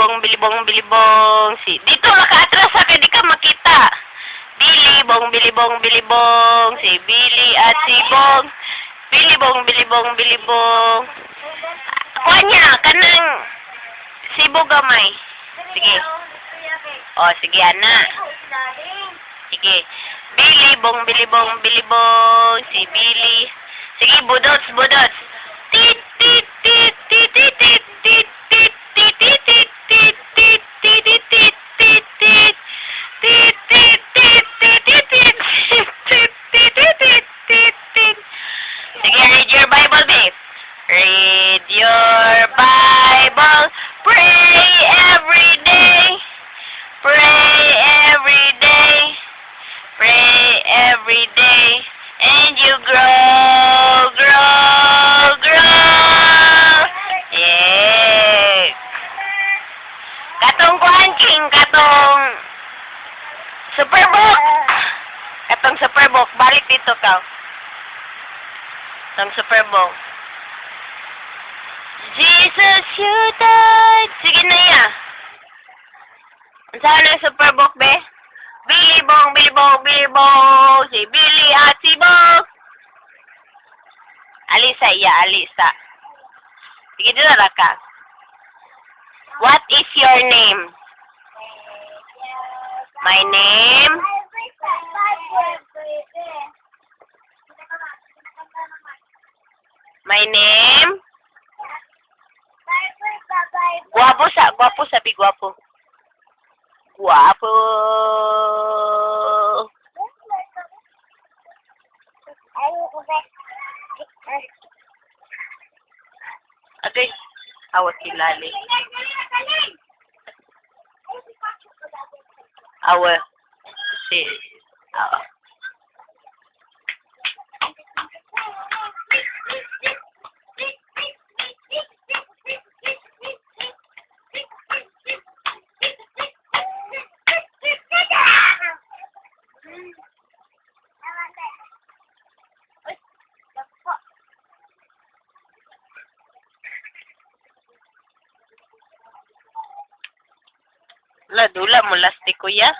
bilibong, bilibong. Dito makaatras sa di ka makita. Bilibong, bilibong. Si Billy at si Bong. Bilibong, bilibong. Kuha niya, kanang sibo gamay. Sige. O, sige, ana. Sige. Bilibong, bilibong. Si Billy. Sige, budots. Tit, tit, tit, tit, tit, tit, tit, tit, tit, tit, tit, tit, tit, tit, tit, tit, tit, tit. Tit, tit, tit, tit, tit, tit, tit, tit, tit, tit, tit, tit. Sige, read your Bible, babe. Read your Bible. Pray every day. Pray every day. Pray every day. And you grow. Yeah. Katong kuhan, King. Katong Superbook. Katong Superbook. Balik dito ka. Katong Superbook. Jesus, you died. Sige na ya. Saan ang Superbook, be? Bilibong. Si Billy at si Bong. Alisa. Sige dito na ka. What is your name? My name? My name? Guwapo sabi guwapo. Guwapo. Ate, awat kilali. Awa. Si. Awa. Dula mo lastik ko ya.